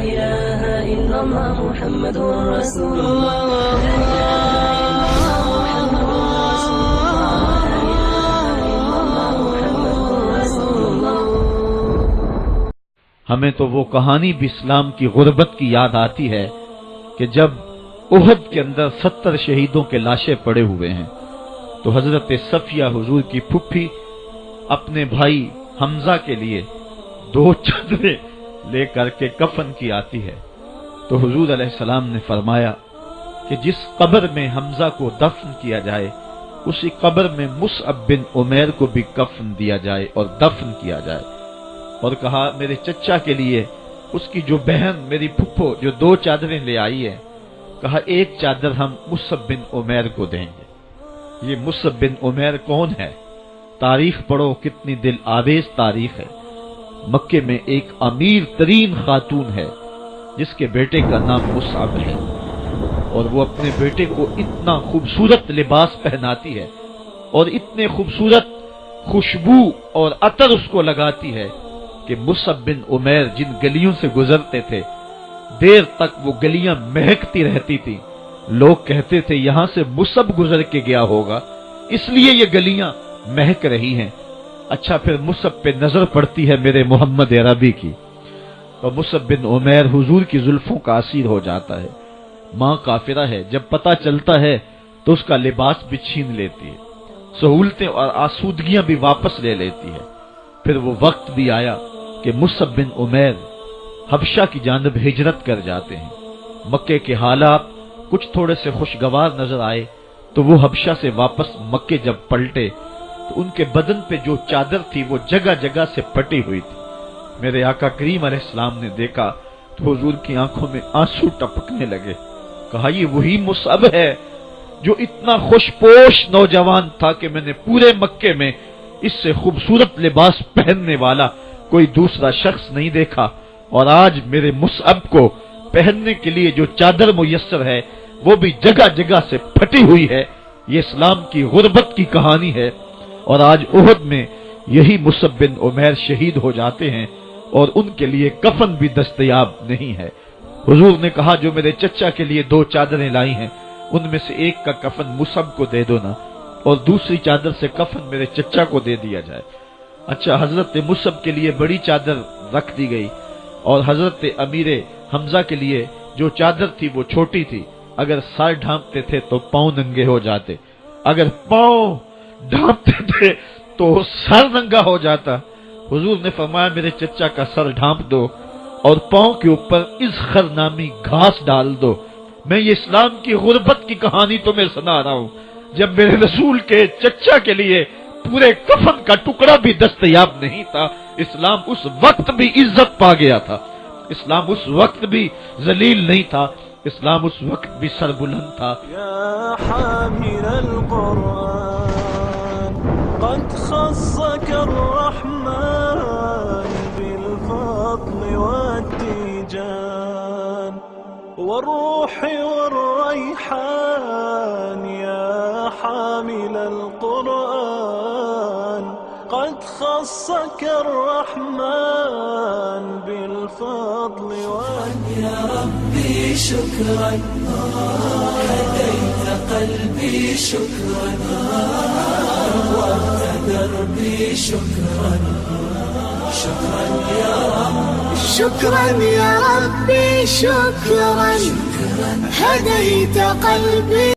إله إلا الله محمد رسول الله ہمیں تو وہ کہانی بھی اسلام کی غربت کی یاد آتی ہے کہ جب احد کے اندر 70 شہیدوں کے لاشیں پڑے ہوئے ہیں تو حضرت صفیہ حضور کی پھپھی اپنے بھائی حمزہ کے لیے 2 چادریں لے کر کے کفن کی آتی ہے، تو حضور علیہ السلام نے فرمایا کہ جس قبر میں حمزہ کو دفن کیا جائے اسی قبر میں مصعب بن عمیر کو بھی کفن دیا جائے اور دفن کیا جائے، اور کہا میرے چچا کے لیے اس کی جو بہن میری پھپھو جو 2 چادریں لے آئی ہے، کہا 1 چادر ہم مصعب بن عمیر کو دیں گے۔ یہ مصعب بن عمیر کون ہے؟ تاریخ پڑھو، کتنی دل آویز تاریخ ہے۔ مکے میں ایک امیر ترین خاتون ہے جس کے بیٹے کا نام مصعب ہے، اور وہ اپنے بیٹے کو اتنا خوبصورت لباس پہناتی ہے اور اتنے خوبصورت خوشبو اور عطر اس کو لگاتی ہے کہ مصعب بن عمیر جن گلیوں سے گزرتے تھے دیر تک وہ گلیاں مہکتی رہتی تھی۔ لوگ کہتے تھے یہاں سے مصعب گزر کے گیا ہوگا اس لیے یہ گلیاں مہک رہی ہیں۔ اچھا پھر مصعب پہ نظر پڑتی ہے میرے محمد عربی کی، تو مصعب بن عمیر حضور کی زلفوں کا اسیر ہو جاتا ہے۔ ماں کافرہ ہے، جب پتہ چلتا ہے تو اس کا لباس بھی چھین لیتی ہے، سہولتیں اور آسودگیاں بھی واپس لے لیتی ہے۔ پھر وہ وقت بھی آیا کہ مصعب بن عمیر حبشہ کی جانب ہجرت کر جاتے ہیں۔ مکے کے حالات کچھ تھوڑے سے خوشگوار نظر آئے تو وہ حبشہ سے واپس مکے جب پلٹے تو ان کے بدن پہ جو چادر تھی وہ جگہ جگہ سے پھٹی ہوئی تھی۔ میرے آقا کریم علیہ السلام نے دیکھا تو حضور کی آنکھوں میں آنسو ٹپکنے لگے۔ کہا یہ وہی مصعب ہے جو اتنا خوش پوش نوجوان تھا کہ میں نے پورے مکے میں اس سے خوبصورت لباس پہننے والا کوئی دوسرا شخص نہیں دیکھا، اور آج میرے مصعب کو پہننے کے لیے جو چادر میسر ہے وہ بھی جگہ جگہ سے پھٹی ہوئی ہے۔ یہ اسلام کی غربت کی کہانی ہے، اور آج احد میں یہی مصعب بن عمیر شہید ہو جاتے ہیں اور ان کے لیے کفن بھی دستیاب نہیں ہے۔ حضور نے کہا جو میرے چچا کے لیے 2 چادریں لائی ہیں ان میں سے ایک کا کفن مصعب کو دے دو نا، اور دوسری چادر سے کفن میرے چچا کو دے دیا جائے۔ اچھا حضرت مصعب کے لیے بڑی چادر رکھ دی گئی، اور حضرت امیر حمزہ کے لیے جو چادر تھی وہ چھوٹی تھی، اگر سر ڈھانپتے تھے تو پاؤں ننگے ہو جاتے، اگر پاؤں ڈھانپتے تھے تو سر ننگا ہو جاتا۔ حضور نے فرمایا میرے چچا کا سر ڈھانپ دو اور پاؤں کے اوپر اذخر نامی گھاس ڈال دو۔ میں یہ اسلام کی غربت کی کہانی تمہیں سنا رہا ہوں، جب میرے رسول کے چچا کے لیے پورے کفن کا ٹکڑا بھی دستیاب نہیں تھا، اسلام اس وقت بھی عزت پا گیا تھا، اسلام اس وقت بھی ذلیل نہیں تھا، اسلام اس وقت بھی سربلند تھا۔ یا حامل القرآن قد خصك الرحمن بالفضل والتيجان والروح والريحان، يا حامل القرآن قد خصك الرحمن بالفضل والتيجان۔ يا ربي شكرا هديت قلبي شكرا نورت دربي شكرا شكرا يا رب شكرا يا ربي شكرا هديت قلبي